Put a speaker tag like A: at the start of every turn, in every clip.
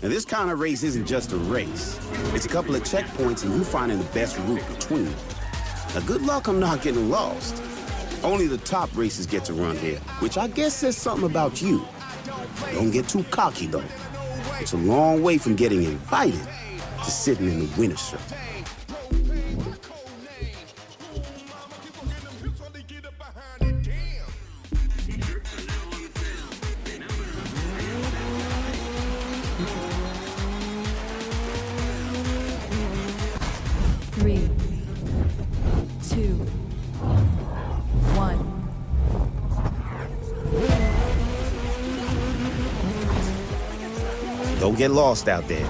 A: Now, this kind of race isn't just a race. It's a couple of checkpoints and you finding the best route between them. Now, good luck on not getting lost. Only the top racers get to run here, which I guess says something about you. Don't get too cocky, though. It's a long way from getting invited to sitting in the winner's circle.
B: Three, two, one.
A: Don't get lost out there.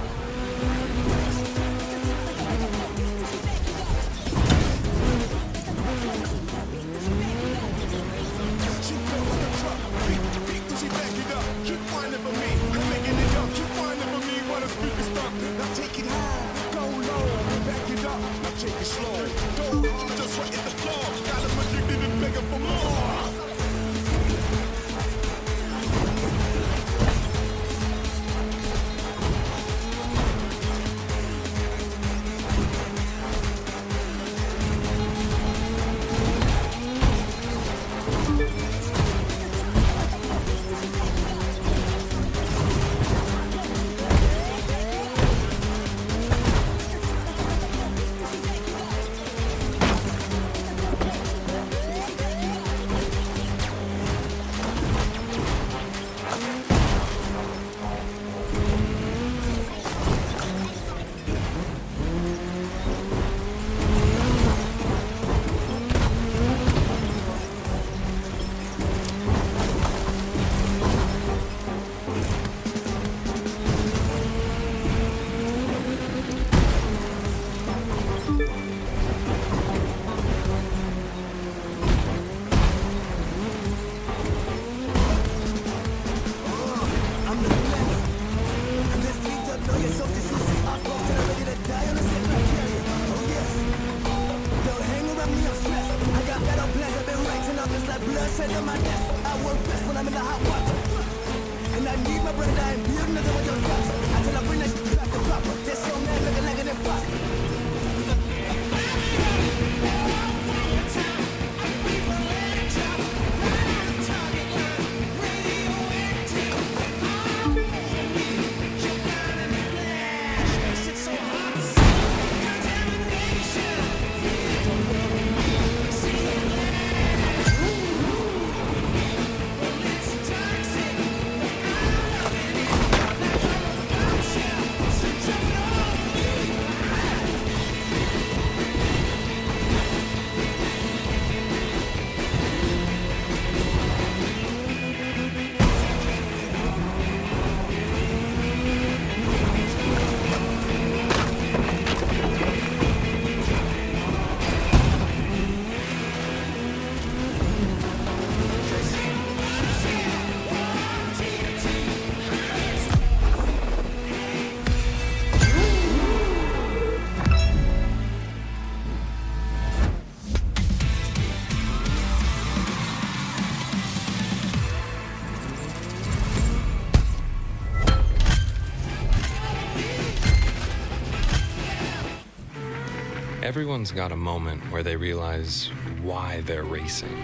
C: Everyone's got a moment where they realize why they're racing.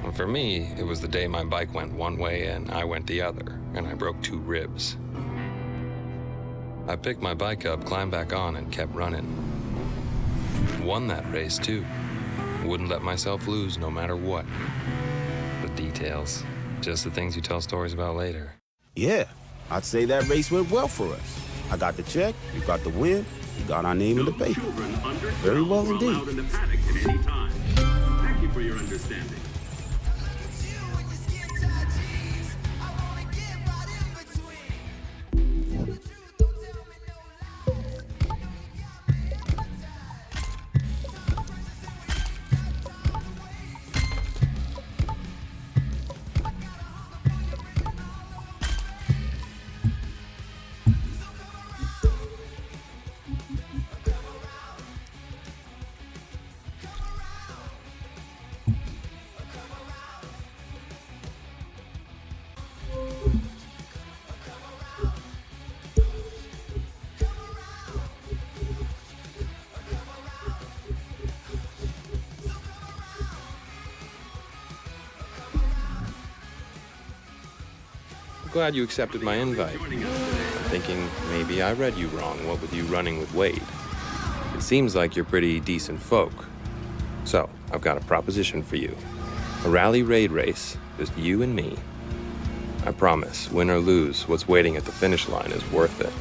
C: Well, for me, it was the day my bike went one way and I went the other, and I broke 2 ribs. I picked my bike up, climbed back on, and kept running. Won that race, too. Wouldn't let myself lose no matter what. The details, just the things you tell stories about later.
A: Yeah, I'd say that race went well for us. I got the check, you got the win, you got our name in the paper. Very well indeed.
D: In the paddock at any time. Thank you for your understanding.
C: Glad you accepted my invite.
D: Joining us
C: I'm thinking maybe I read you wrong, what with you running with Wade. It seems like you're pretty decent folk. So, I've got a proposition for you. A rally raid race, just you and me. I promise, win or lose, what's waiting at the finish line is worth it.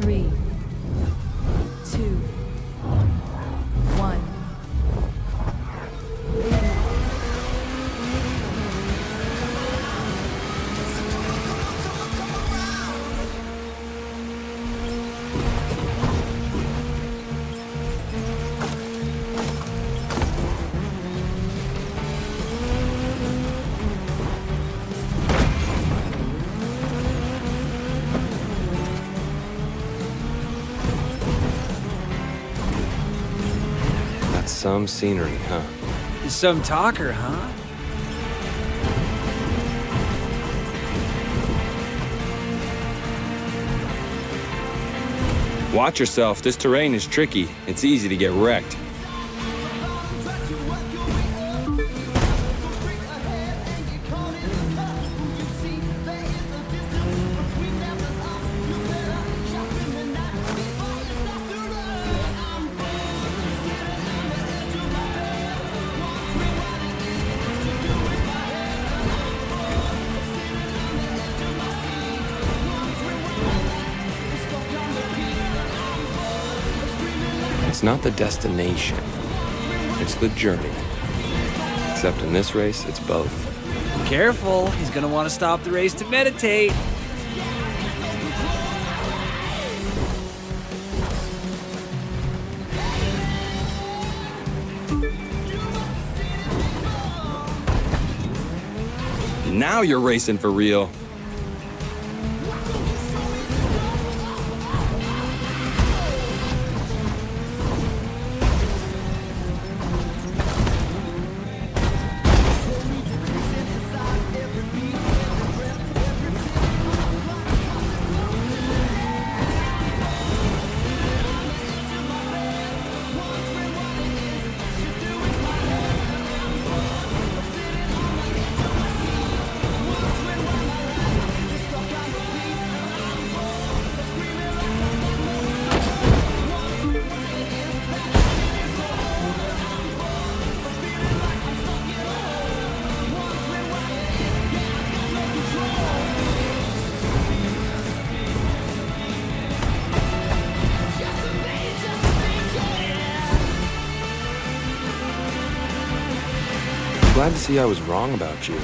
B: Three, two, one.
C: That's some scenery, huh?
E: Some talker, huh?
C: Watch yourself, this terrain is tricky. It's easy to get wrecked. It's not the destination, it's the journey. Except in this race, it's both.
E: Careful, he's gonna want to stop the race to meditate.
C: Now you're racing for real. Glad to see I was wrong about you.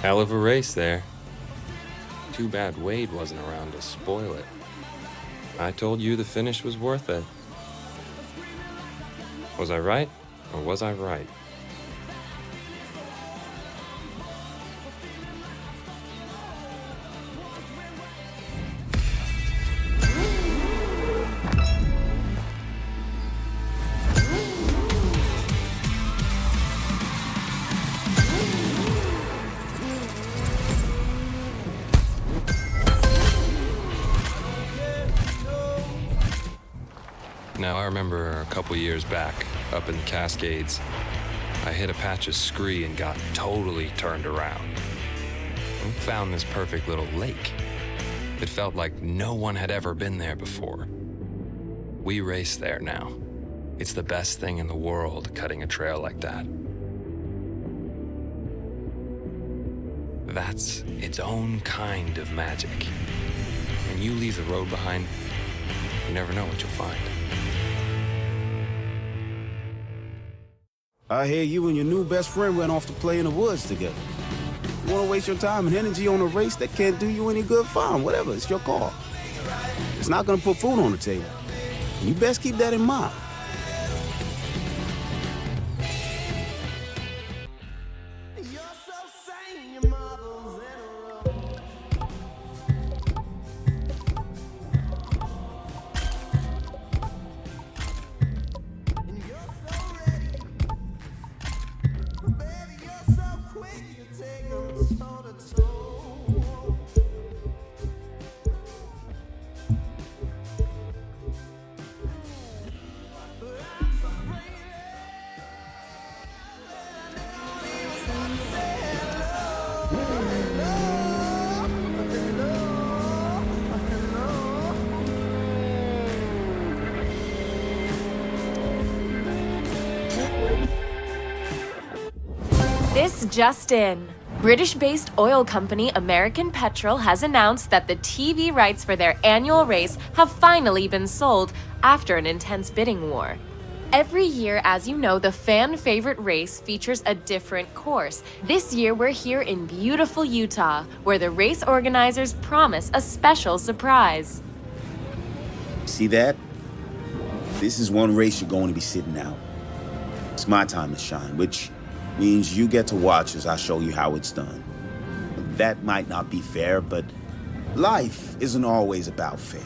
C: Hell of a race there. Too bad Wade wasn't around to spoil it. I told you the finish was worth it. Was I right, or was I right? Now, I remember a couple years back, up in the Cascades, I hit a patch of scree and got totally turned around. We found this perfect little lake. It felt like no one had ever been there before. We race there now. It's the best thing in the world, cutting a trail like that. That's its own kind of magic. When you leave the road behind, you never know what you'll find.
A: I hear you and your new best friend went off to play in the woods together. You want to waste your time and energy on a race that can't do you any good? Fine, whatever, it's your call. It's not going to put food on the table. You best keep that in mind.
F: This just in. British-based oil company American Petrol has announced that the TV rights for their annual race have finally been sold after an intense bidding war. Every year, as you know, the fan-favorite race features a different course. This year, we're here in beautiful Utah, where the race organizers promise a special surprise.
A: See that? This is one race you're going to be sitting out. It's my time to shine, which means you get to watch as I show you how it's done. That might not be fair, but life isn't always about fair.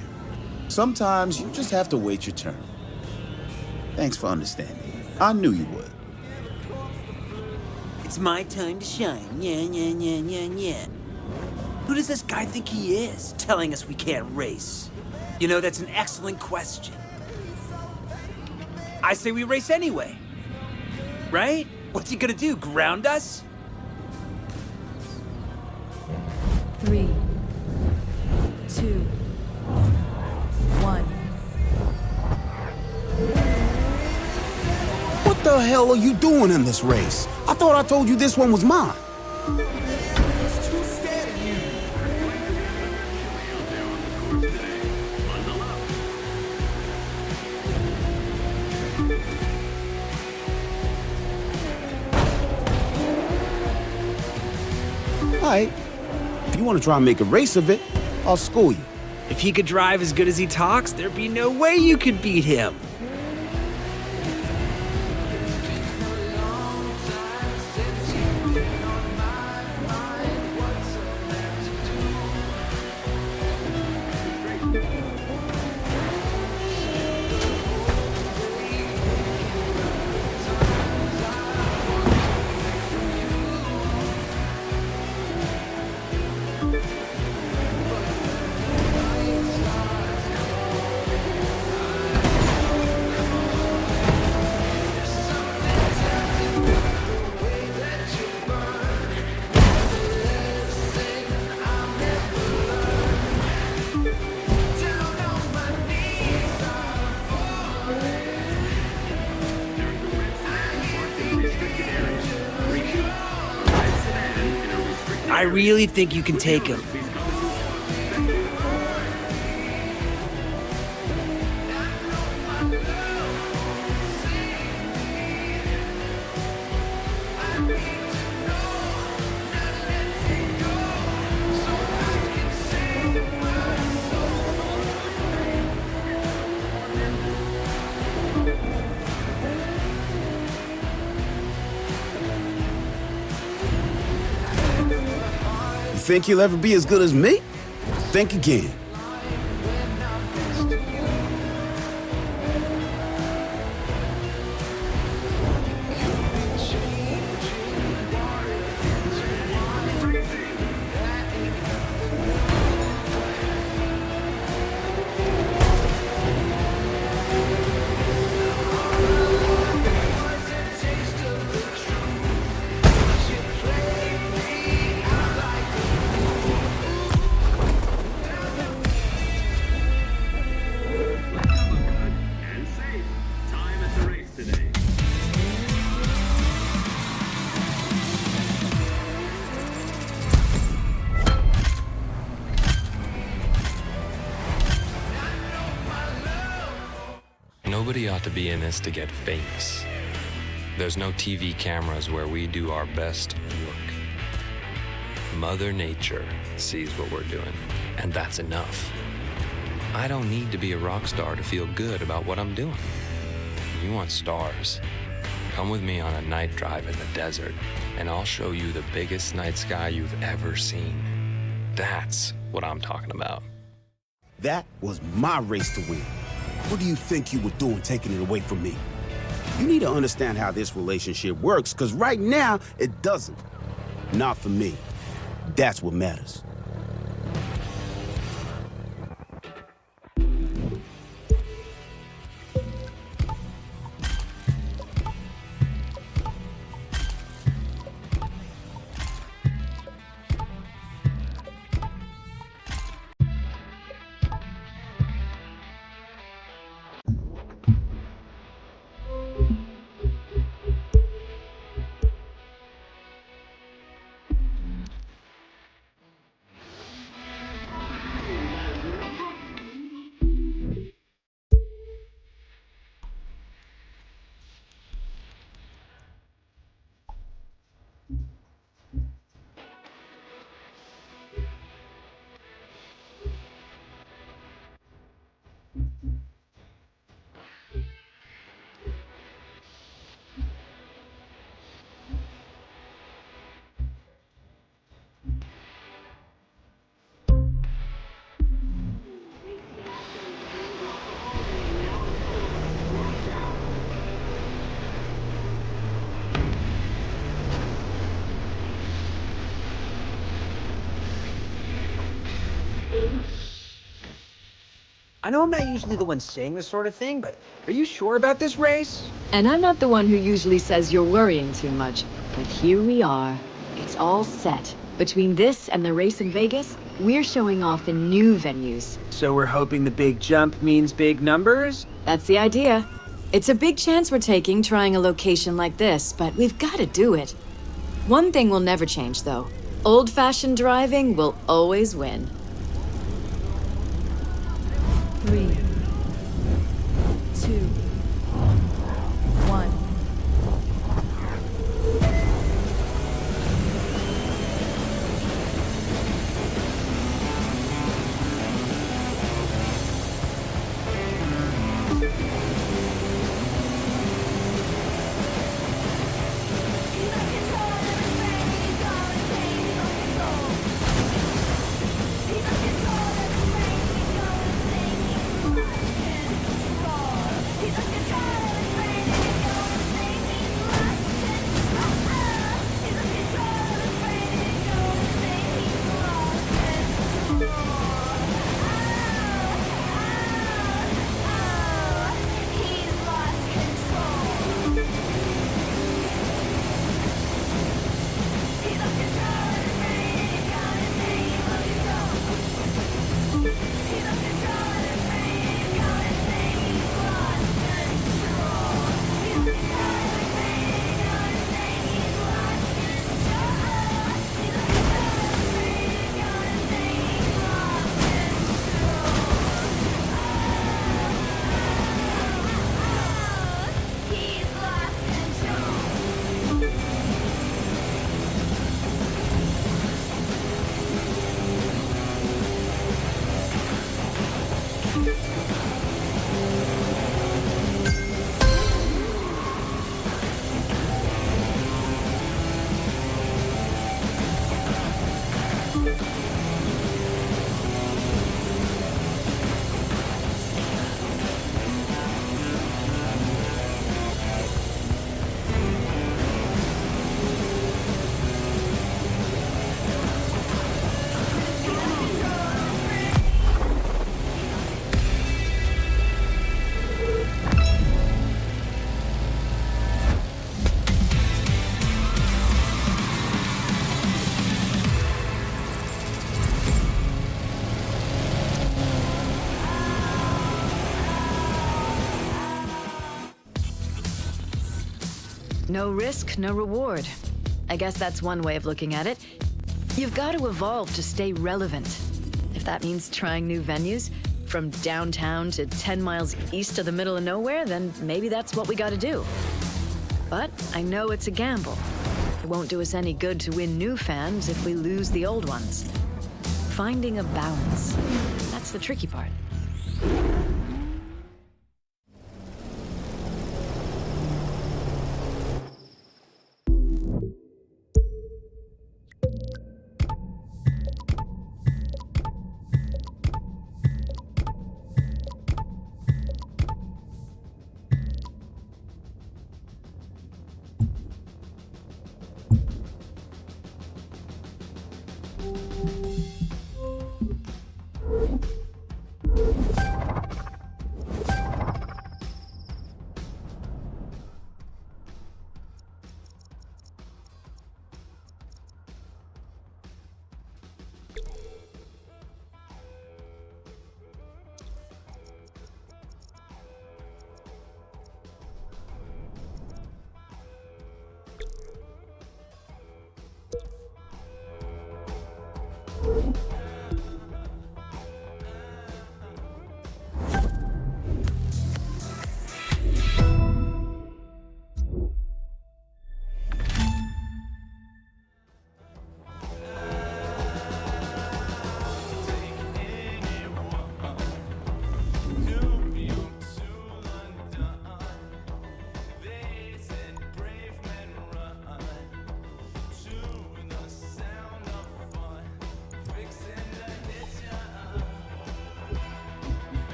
A: Sometimes you just have to wait your turn. Thanks for understanding. I knew you would.
G: It's my time to shine. Yeah. Who does this guy think he is, telling us we can't race? You know, that's an excellent question. I say we race anyway. Right? What's he gonna do, ground us?
B: 3, 2, 1.
A: What the hell are you doing in this race? I thought I told you this one was mine. All right, if you want to try and make a race of it, I'll school you.
E: If he could drive as good as he talks, there'd be no way you could beat him. I really think you can take him.
A: Think you'll ever be as good as me? Think again.
C: Nobody ought to be in this to get famous. There's no TV cameras where we do our best work. Mother Nature sees what we're doing, and that's enough. I don't need to be a rock star to feel good about what I'm doing. You want stars? Come with me on a night drive in the desert, and I'll show you the biggest night sky you've ever seen. That's what I'm talking about.
A: That was my race to win. What do you think you were doing taking it away from me? You need to understand how this relationship works, because right now, it doesn't. Not for me. That's what matters.
E: I know I'm not usually the one saying this sort of thing, but are you sure about this race?
B: And I'm not the one who usually says you're worrying too much, but here we are. It's all set. Between this and the race in Vegas, we're showing off the new venues.
E: So we're hoping the big jump means big numbers?
B: That's the idea. It's a big chance we're taking trying a location like this, but we've got to do it. One thing will never change, though. Old-fashioned driving will always win. 3, 2, 1. No risk, no reward. I guess that's one way of looking at it. You've got to evolve to stay relevant. If that means trying new venues, from downtown to 10 miles east of the middle of nowhere, then maybe that's what we gotta do. But I know it's a gamble. It won't do us any good to win new fans if we lose the old ones. Finding a balance, that's the tricky part.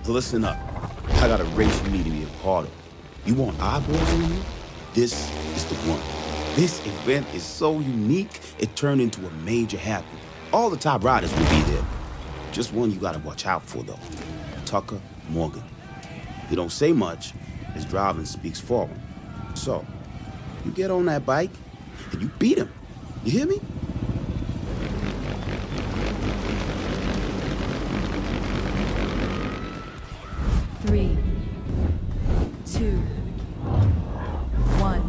A: Listen up. I got a race you need to be a part of. You want eyeballs on you? This is the one. This event is so unique, it turned into a major happening. All the top riders will be there. Just one you gotta watch out for, though. Tucker Morgan. He don't say much. His driving speaks for him. So, you get on that bike, and you beat him. You hear me?
H: Three, two, one.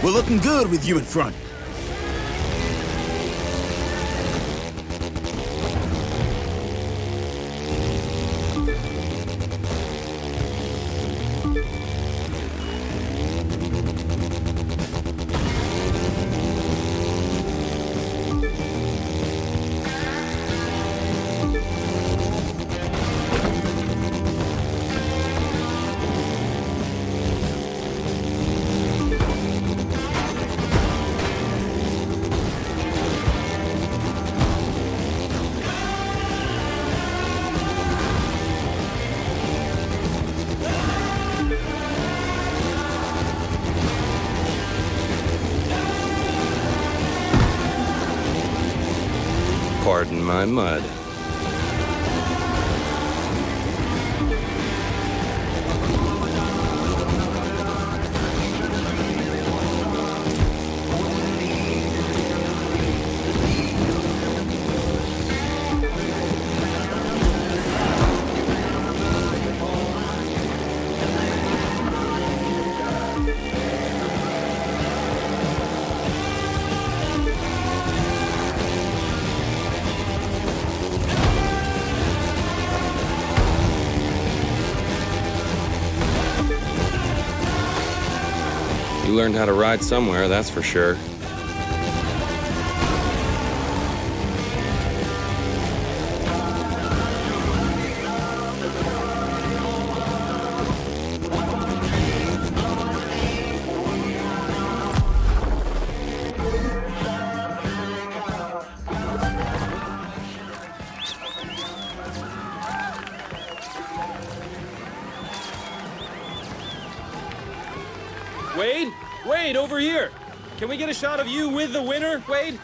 A: We're looking good with you in front.
C: Pardon my mud. You learned how to ride somewhere, that's for sure.
E: Wade? Wade, over here! Can we get a shot of you with the winner, Wade?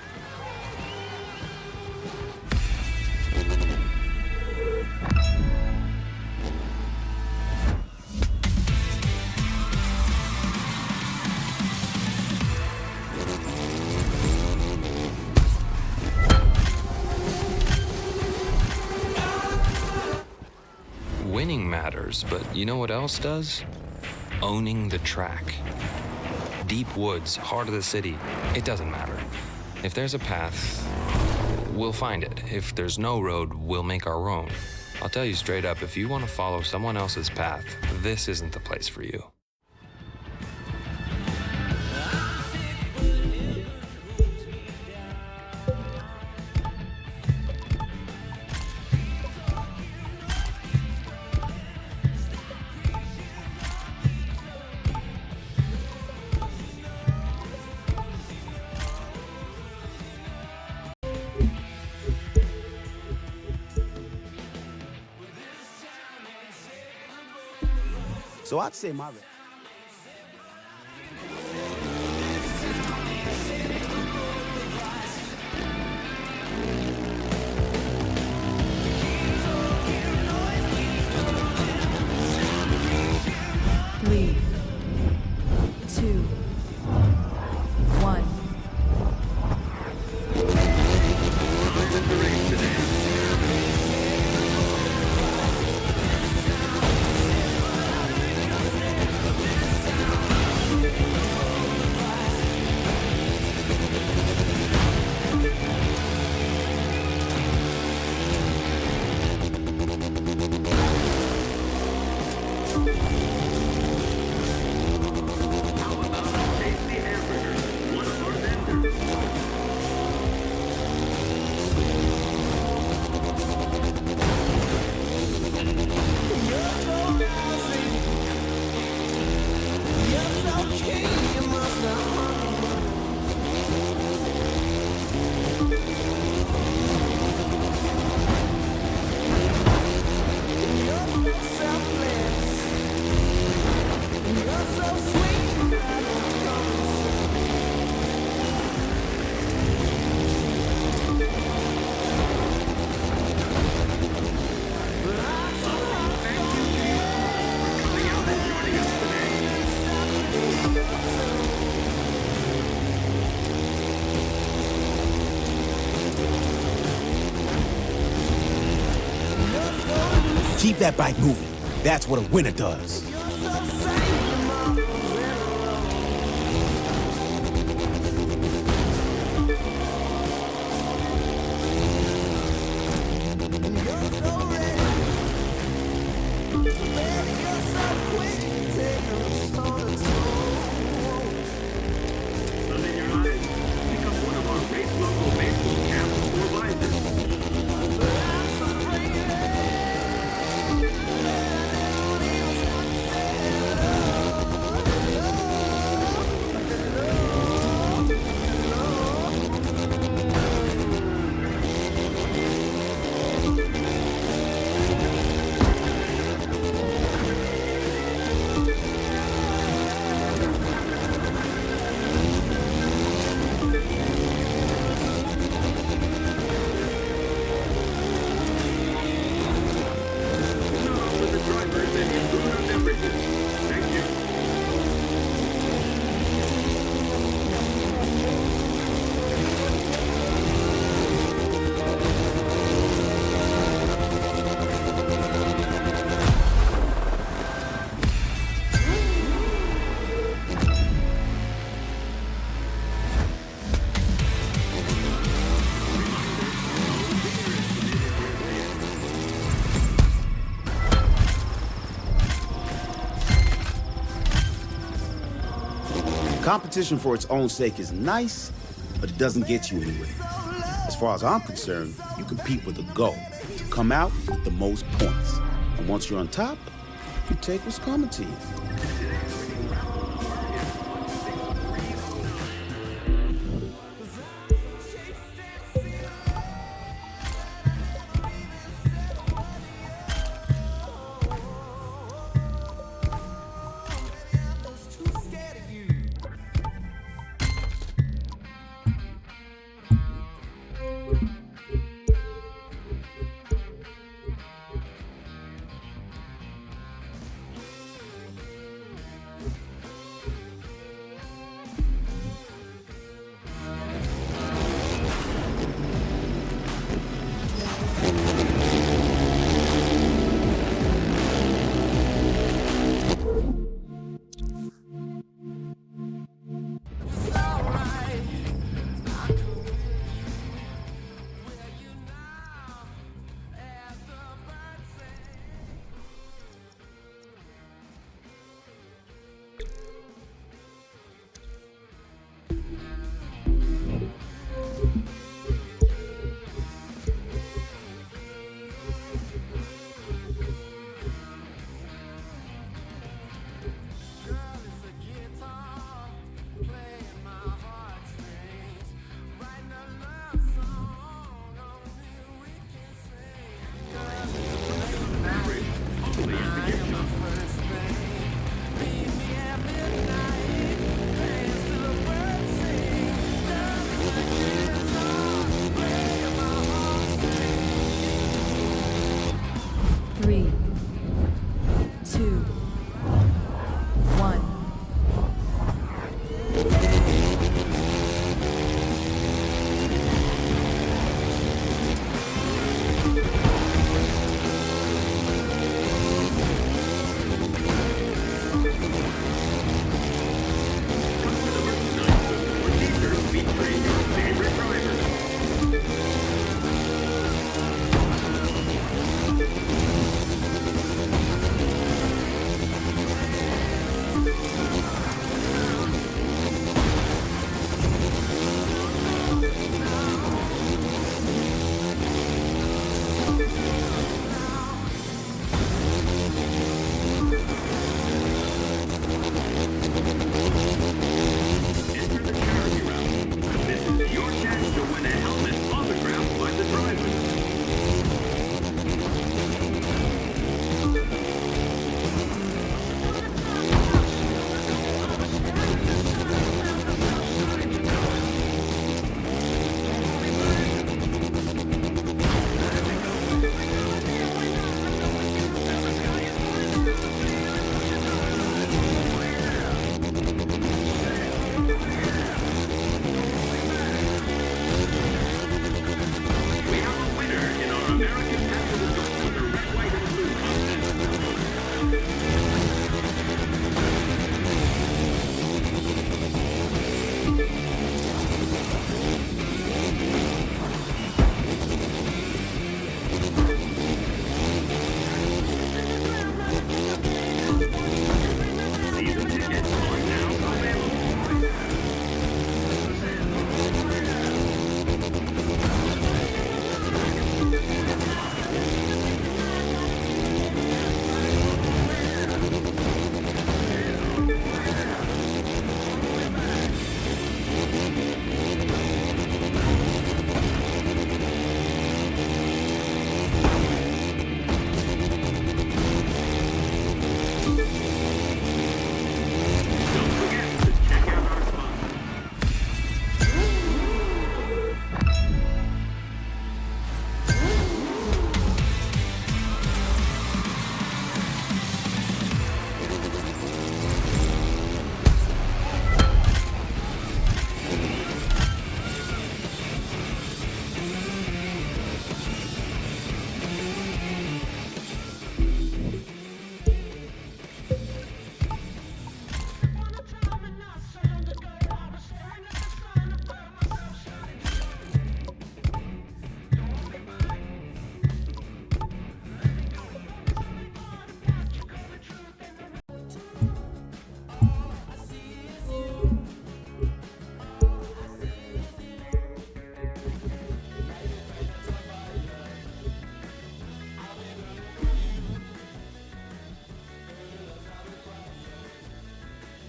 C: Winning matters, but you know what else does? Owning the track. Deep woods, heart of the city, it doesn't matter. If there's a path, we'll find it. If there's no road, we'll make our own. I'll tell you straight up, if you want to follow someone else's path, this isn't the place for you.
A: So I'd say my...
H: Three, two, one.
D: How about a tasty hamburger? One of our vendors.
A: Keep that bike moving. That's what a winner does.
D: Sun in your eyes? Become one of our race local baseball caps or visors. Now with the drivers and Improved beverages. Thank you.
A: Competition for its own sake is nice, but it doesn't get you anywhere. As far as I'm concerned, you compete with a goal to come out with the most points. And once you're on top, you take what's coming to you.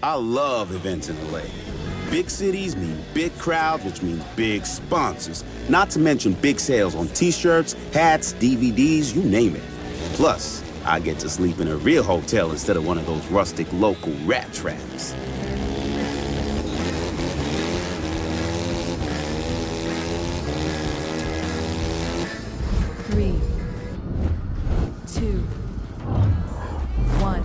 A: I love events in LA. Big cities mean big crowds, which means big sponsors. Not to mention big sales on t-shirts, hats, DVDs, you name it. Plus, I get to sleep in a real hotel instead of one of those rustic local rat traps.
H: Three, two, one.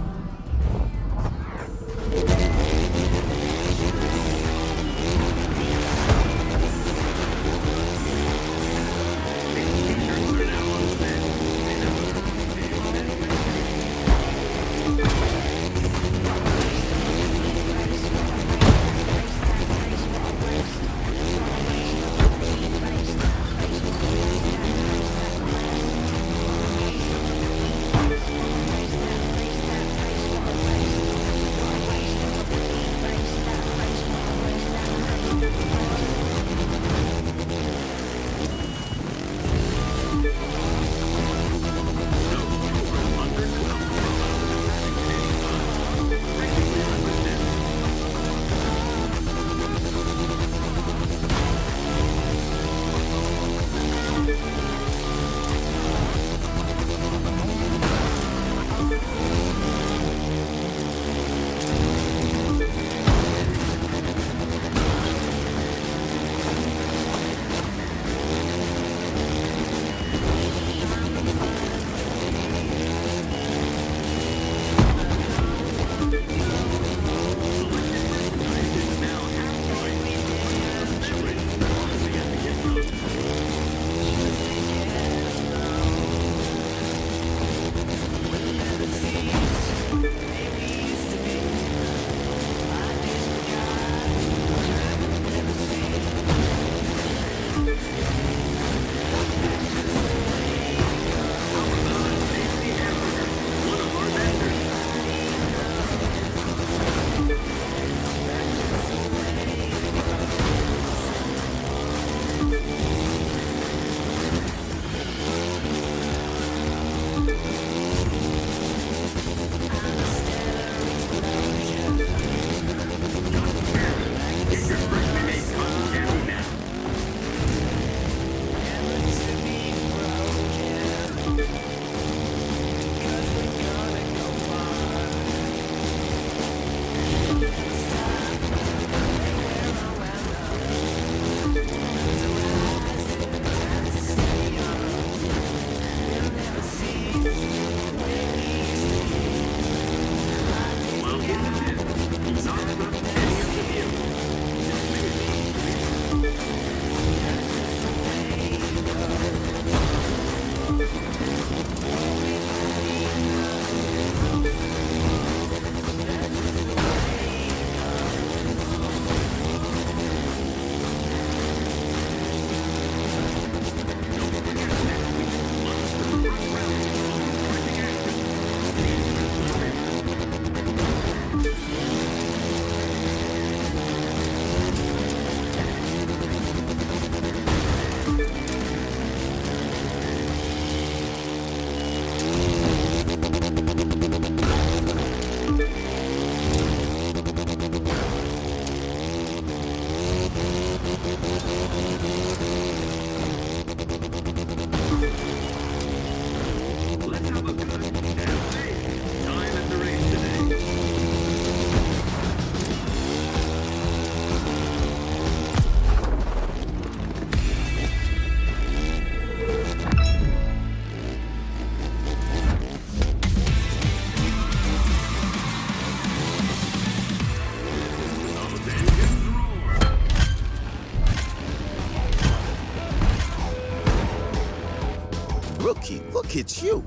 A: Rookie, look at you.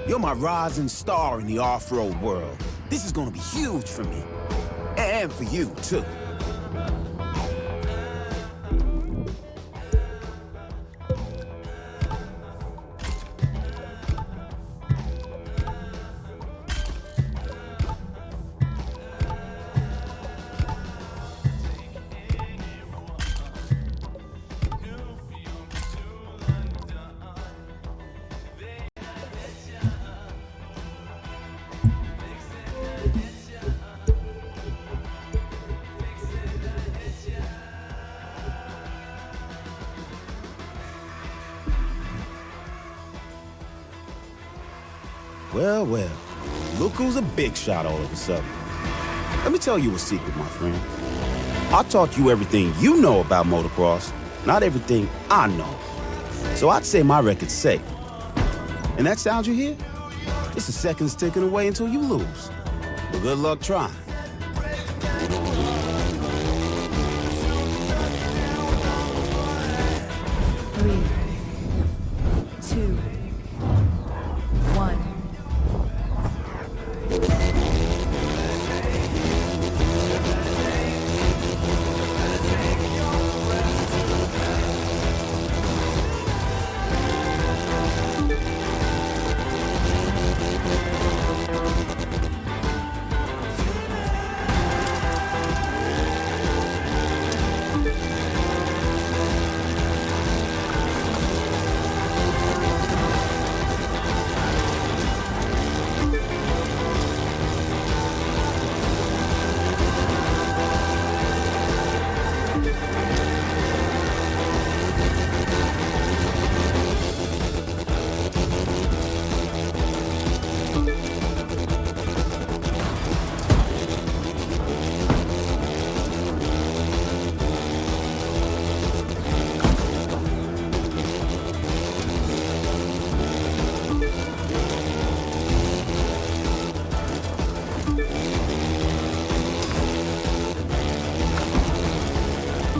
A: You're my rising star in the off-road world. This is gonna be huge for me. And for you, too. Well, well. Look who's a big shot all of a sudden. Let me tell you a secret, my friend. I taught you everything you know about motocross, not everything I know. So I'd say my record's safe. And that sound you hear? It's the seconds ticking away until you lose. But good luck trying.
H: 3, 2, 1.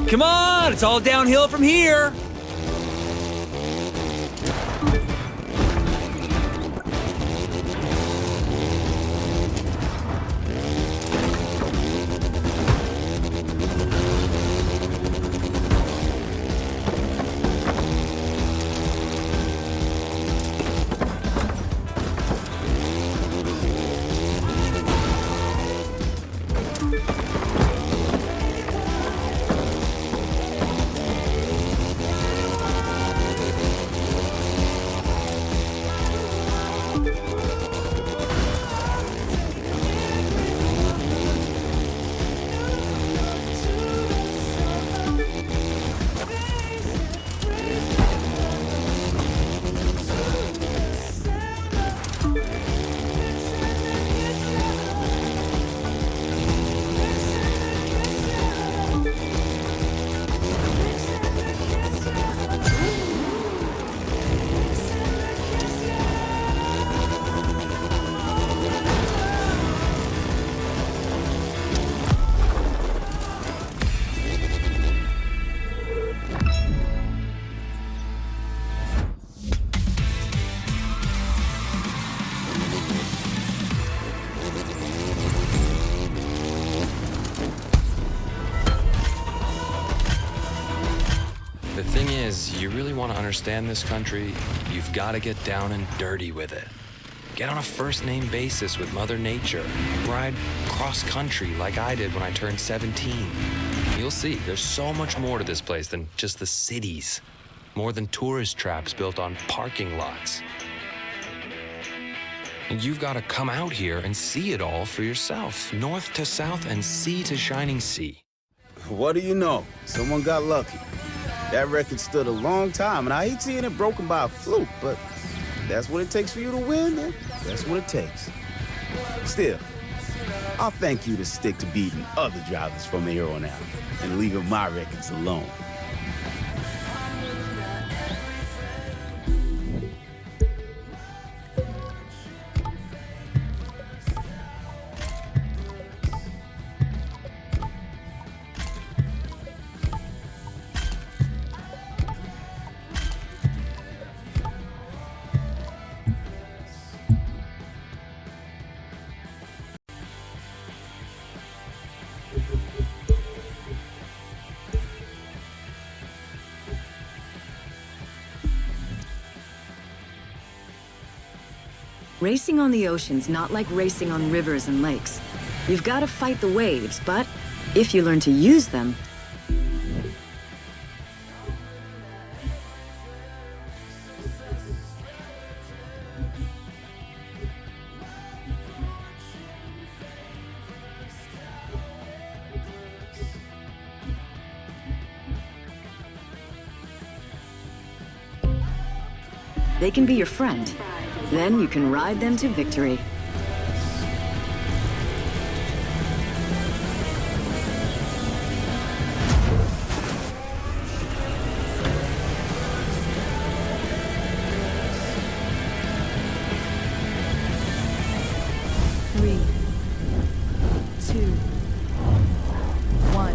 G: Come on, it's all downhill from here.
C: The thing is, you really want to understand this country, you've got to get down and dirty with it. Get on a first-name basis with Mother Nature. Ride cross-country like I did when I turned 17. You'll see, there's so much more to this place than just the cities. More than tourist traps built on parking lots. And you've got to come out here and see it all for yourself. North to south and sea to shining sea.
A: What do you know? Someone got lucky. That record stood a long time, and I hate seeing it broken by a fluke, but that's what it takes for you to win, and that's what it takes. Still, I'll thank you to stick to beating other drivers from here on out and leaving my records alone.
I: Racing on the ocean's not like racing on rivers and lakes. You've got to fight the waves, but if you learn to use them... they can be your friend. Then you can ride them to victory.
H: Three, two, one.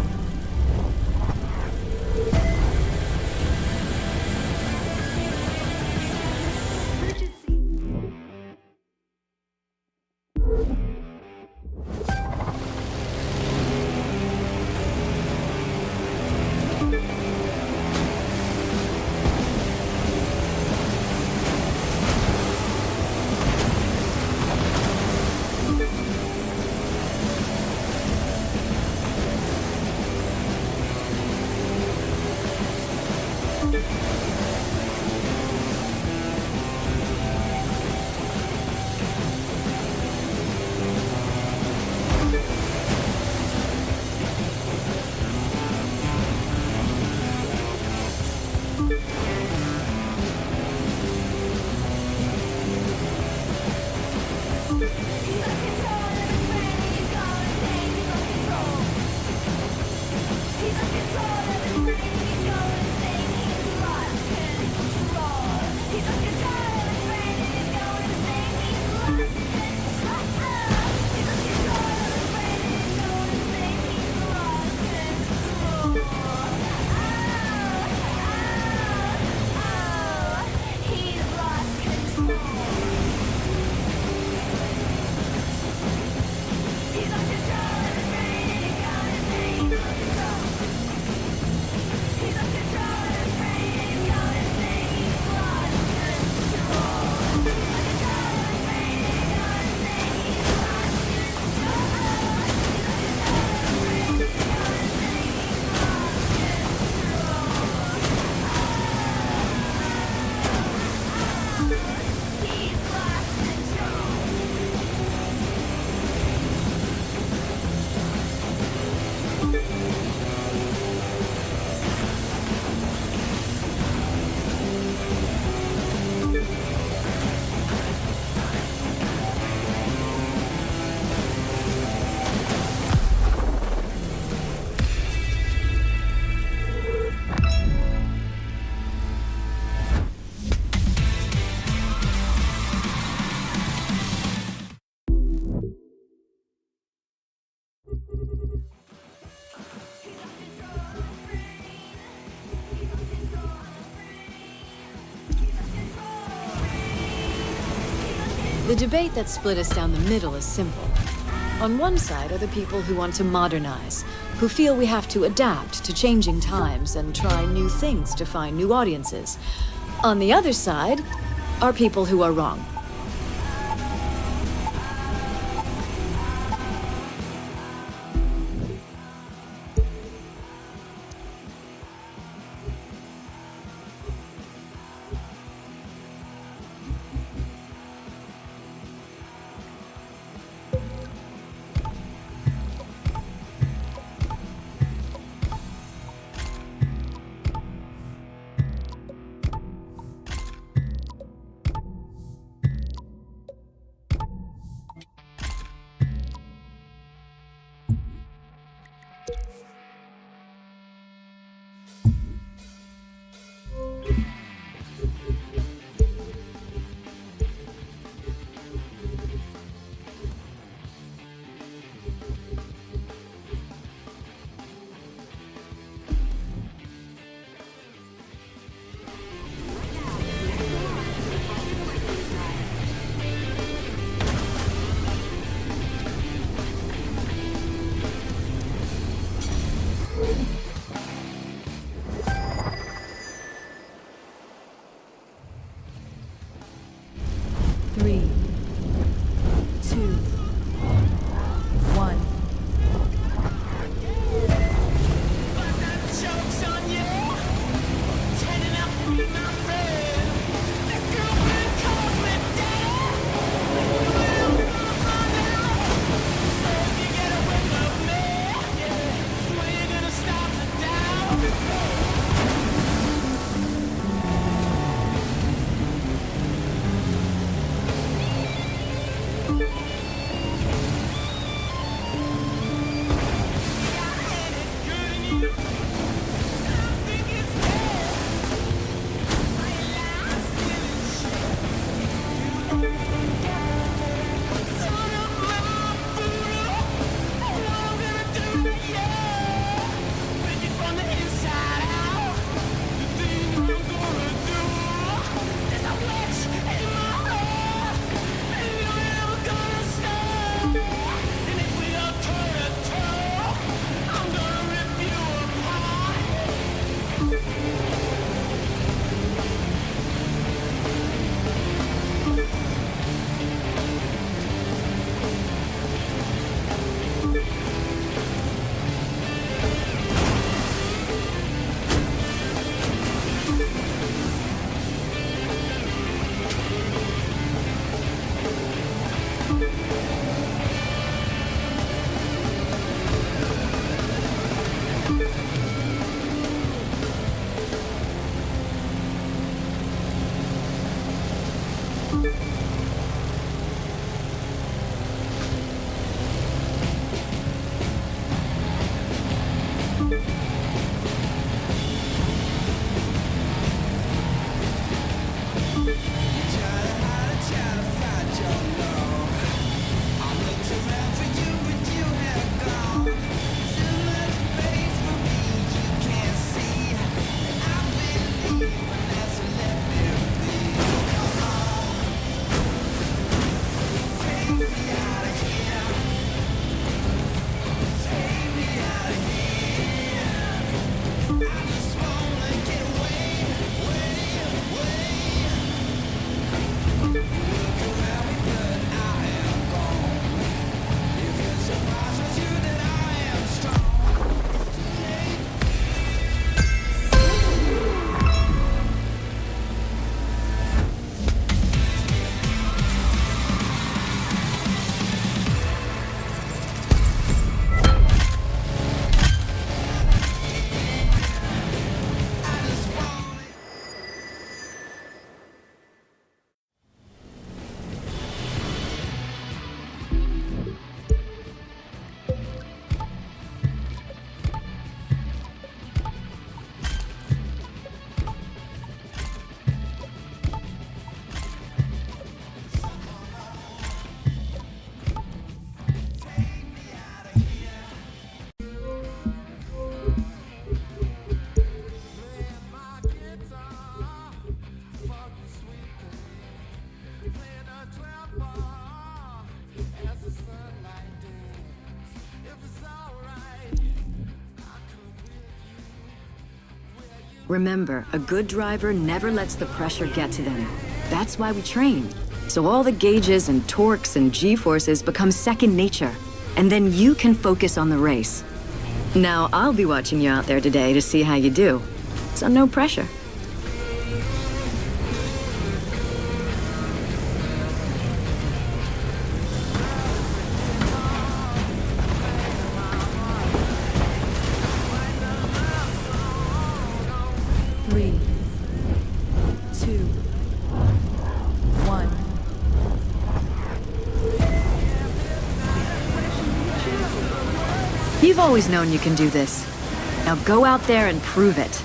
B: The debate that split us down the middle is simple. On one side are the people who want to modernize, who feel we have to adapt to changing times and try new things to find new audiences. On the other side are people who are wrong.
I: Remember, a good driver never lets the pressure get to them. That's why we train. So all the gauges and torques and G-forces become second nature. And then you can focus on the race. Now, I'll be watching you out there today to see how you do. So no pressure.
H: Three, two, one.
I: You've always known you can do this. Now go out there and prove it.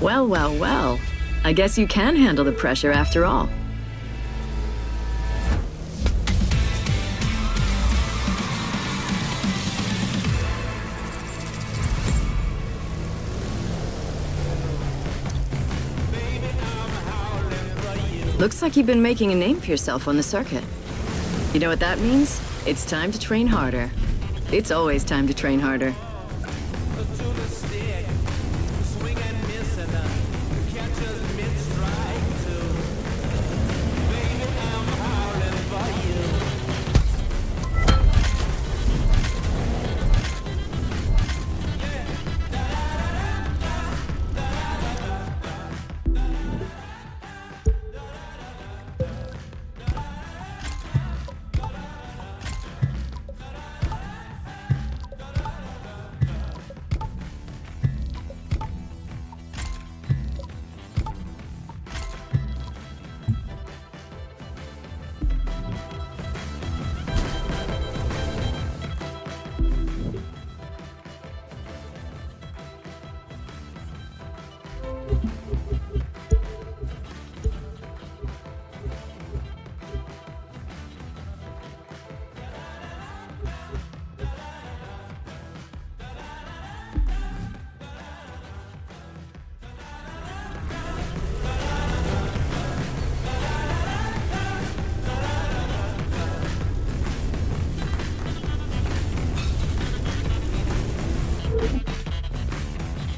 I: Well, well, well. I guess you can handle the pressure after all. Looks like you've been making a name for yourself on the circuit. You know what that means? It's time to train harder. It's always time to train harder.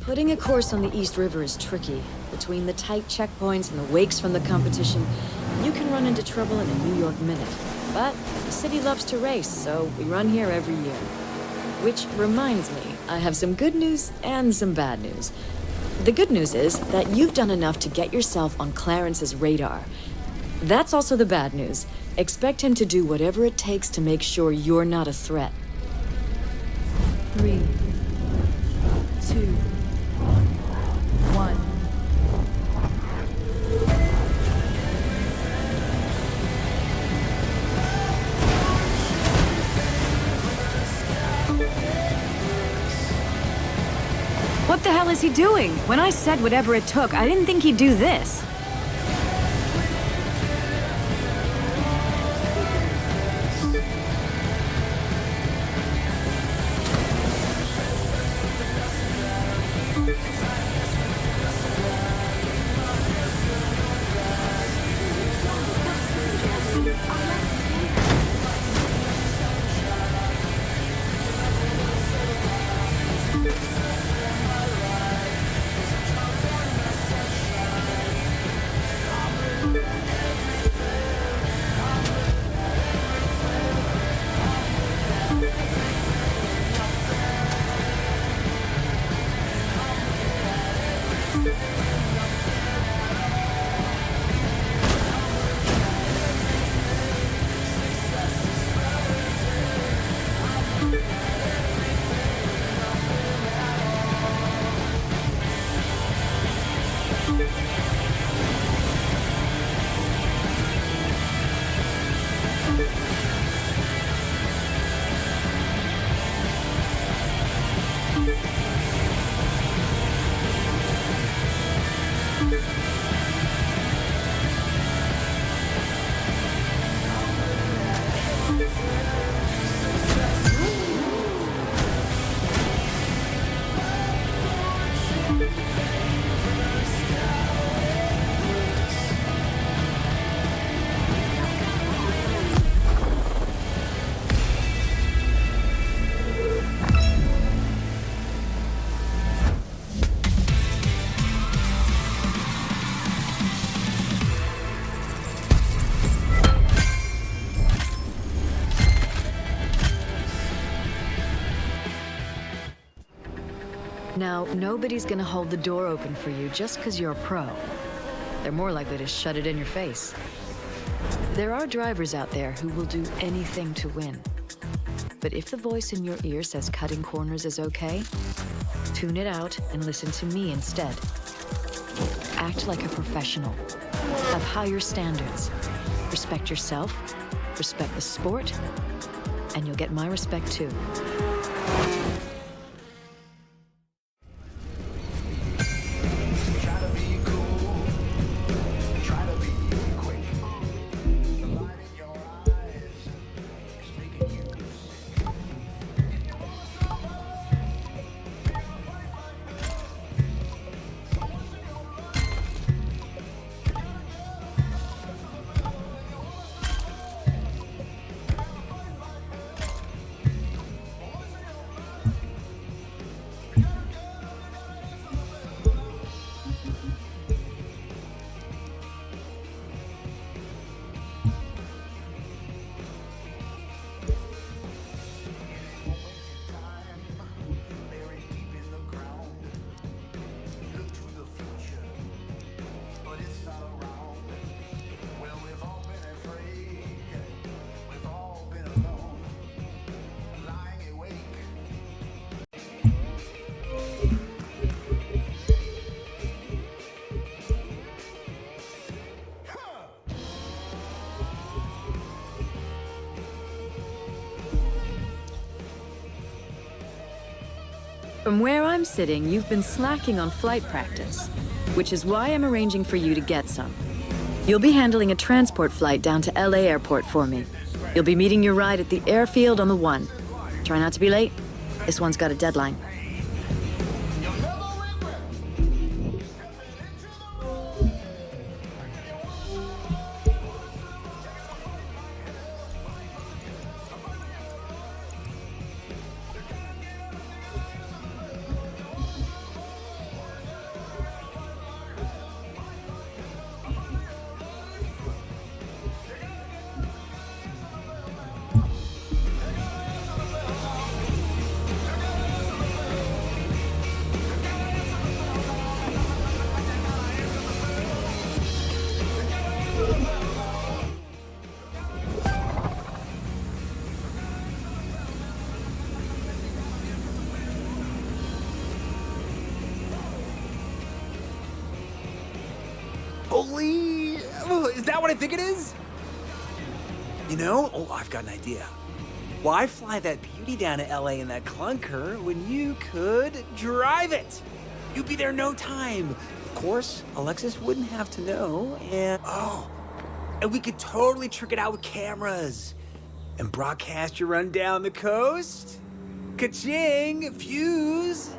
B: Putting a course on the East River is tricky. Between the tight checkpoints and the wakes from the competition, you can run into trouble in a New York minute. But the city loves to race, so we run here every year. Which reminds me, I have some good news and some bad news. The good news is that you've done enough to get yourself on Clarence's radar. That's also the bad news.
I: Expect him to do whatever it takes to make sure you're not a threat.
H: 3, 2, 1.
I: What the hell is he doing? When I said whatever it took, I didn't think he'd do this. Now, nobody's gonna hold the door open for you just because you're a pro. They're more likely to shut it in your face. There are drivers out there who will do anything to win. But if the voice in your ear says cutting corners is okay, tune it out and listen to me instead. Act like a professional. Have higher standards. Respect yourself, respect the sport, and you'll get my respect too. From where I'm sitting, you've been slacking on flight practice, which is why I'm arranging for you to get some. You'll be handling a transport flight down to LA Airport for me. You'll be meeting your ride at the airfield on the 1. Try not to be late. This one's got a deadline.
G: Exactly. Oh, is that what I think it is? You know, I've got an idea. Why fly that beauty down to LA in that clunker when you could drive it? You'd be there no time. Of course, Alexis wouldn't have to know, and we could totally trick it out with cameras and broadcast your run down the coast. Ka-ching! Fuse!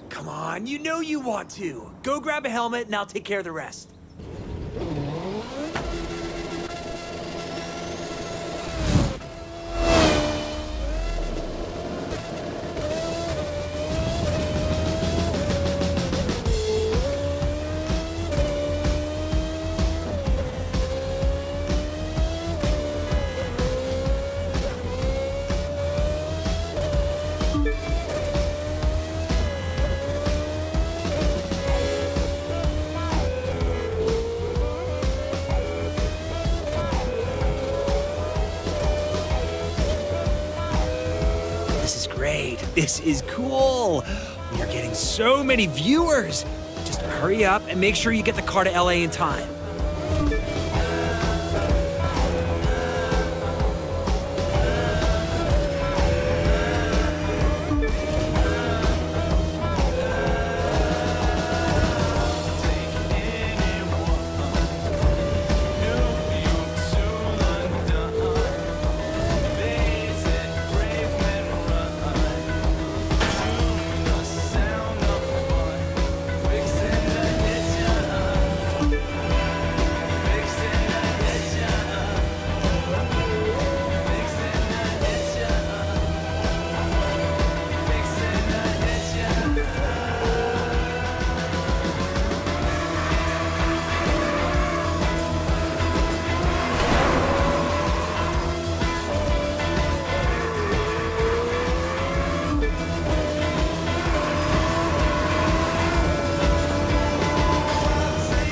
G: Come on, you know you want to. Go grab a helmet and I'll take care of the rest. This is cool. We are getting so many viewers. Just hurry up and make sure you get the car to LA in time.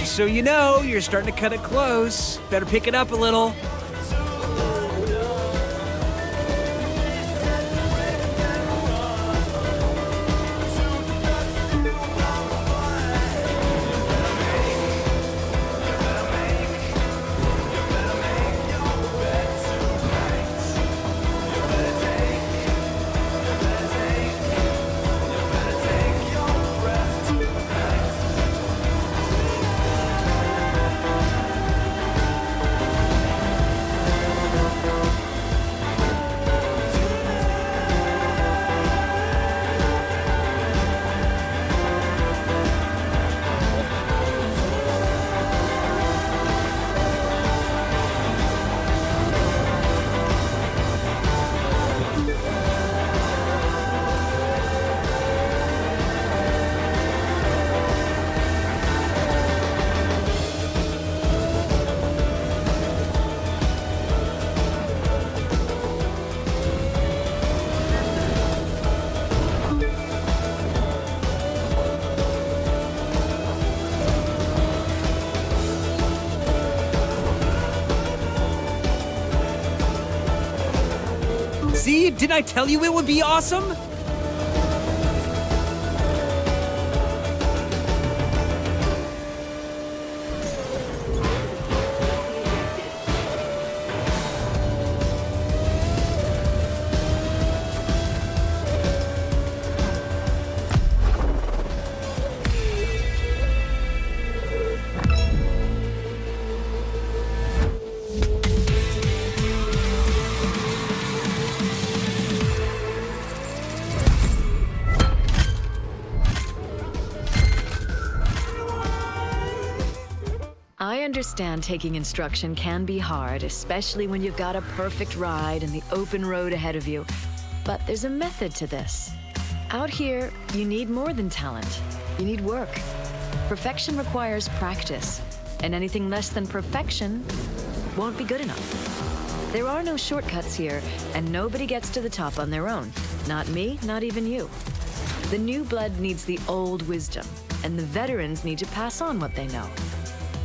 G: So you know, you're starting to cut it close. Better pick it up a little. See, didn't I tell you it would be awesome?
B: I understand taking instruction can be hard, especially when you've got a perfect ride and the open road ahead of you. But there's a method to this. Out here, you need more than talent. You need work. Perfection requires practice, and anything less than perfection won't be good enough. There are no shortcuts here, and nobody gets to the top on their own. Not me, not even you. The new blood needs the old wisdom, and the veterans need to pass on what they know.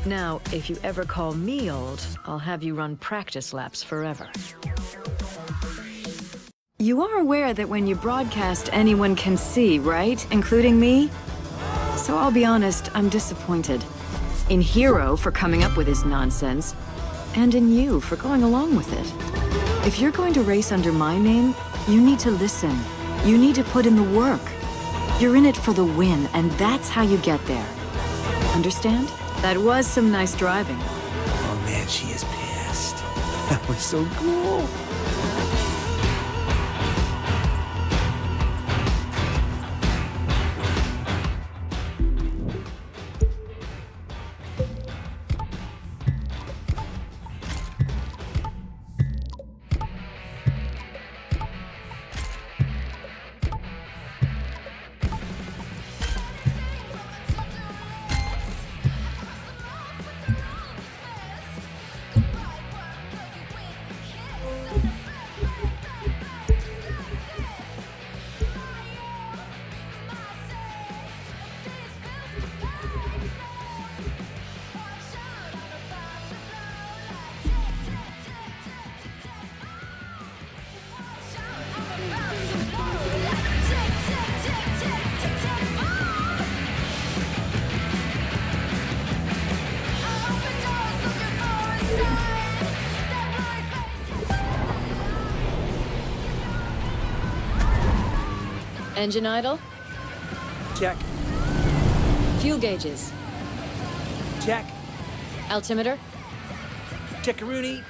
B: Now, if you ever call me old, I'll have you run practice laps forever.
I: You are aware that when you broadcast, anyone can see, right? Including me? So I'll be honest, I'm disappointed. In Hero for coming up with his nonsense, and in you for going along with it. If you're going to race under my name, you need to listen. You need to put in the work. You're in it for the win, and that's how you get there. Understand? That was some nice driving.
G: Oh man, she is pissed. That was so cool.
B: Engine idle?
G: Check.
B: Fuel gauges?
G: Check.
B: Altimeter?
G: Checkaroonie.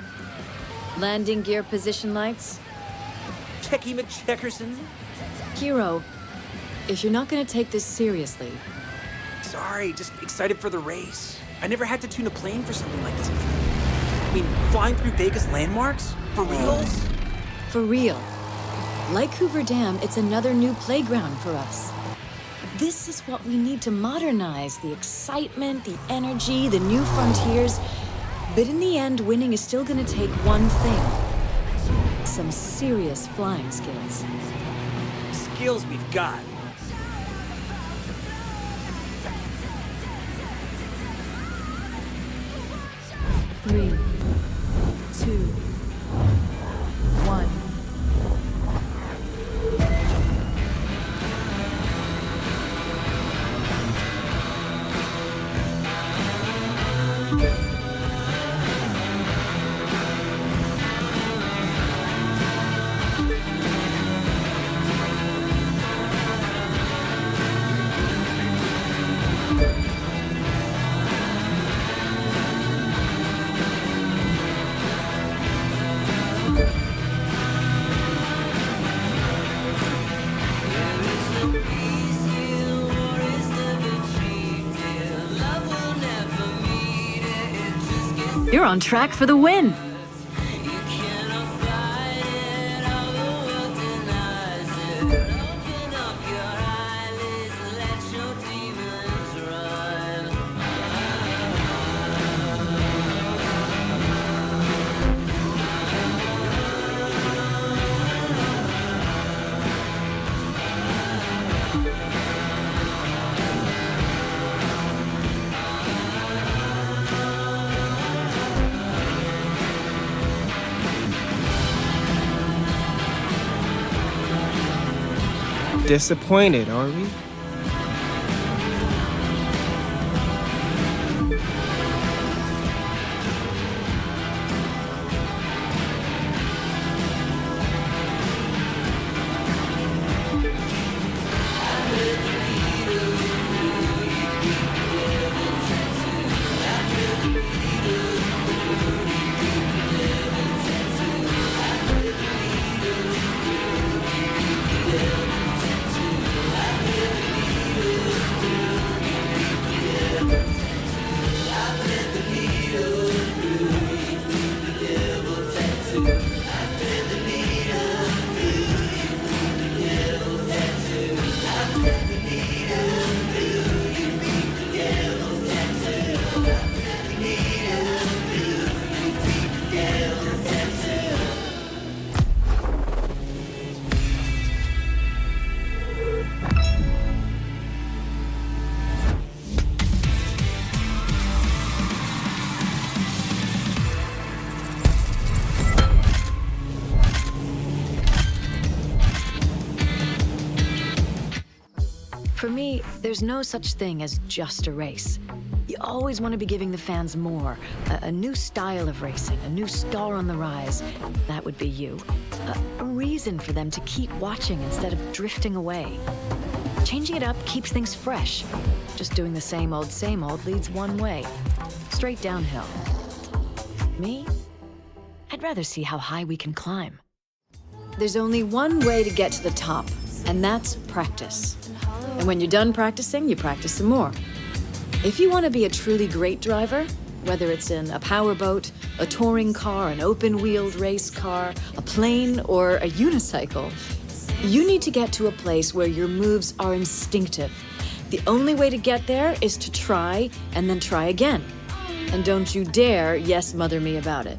B: Landing gear position lights?
G: Checky McCheckerson.
B: Hero, if you're not gonna take this seriously...
G: Sorry, just excited for the race. I never had to tune a plane for something like this before. I mean, flying through Vegas landmarks? For reals?
B: For real. Like Hoover Dam, it's another new playground for us. This is what we need to modernize. The excitement, the energy, the new frontiers. But in the end, winning is still gonna take one thing. Some serious flying skills.
G: Skills we've got.
H: Three, two, one.
I: You're on track for the win.
J: Disappointed, are we?
B: there's no such thing as just a race. You always want to be giving the fans more. A new style of racing, a new star on the rise. That would be you. A reason for them to keep watching instead of drifting away. Changing it up keeps things fresh. Just doing the same old leads one way. Straight downhill. Me? I'd rather see how high we can climb.
I: There's only one way to get to the top, and that's practice. And when you're done practicing, you practice some more. If you want to be a truly great driver, whether it's in a powerboat, a touring car, an open-wheeled race car, a plane, or a unicycle, you need to get to a place where your moves are instinctive. The only way to get there is to try and then try again. And don't you dare yes mother me about it.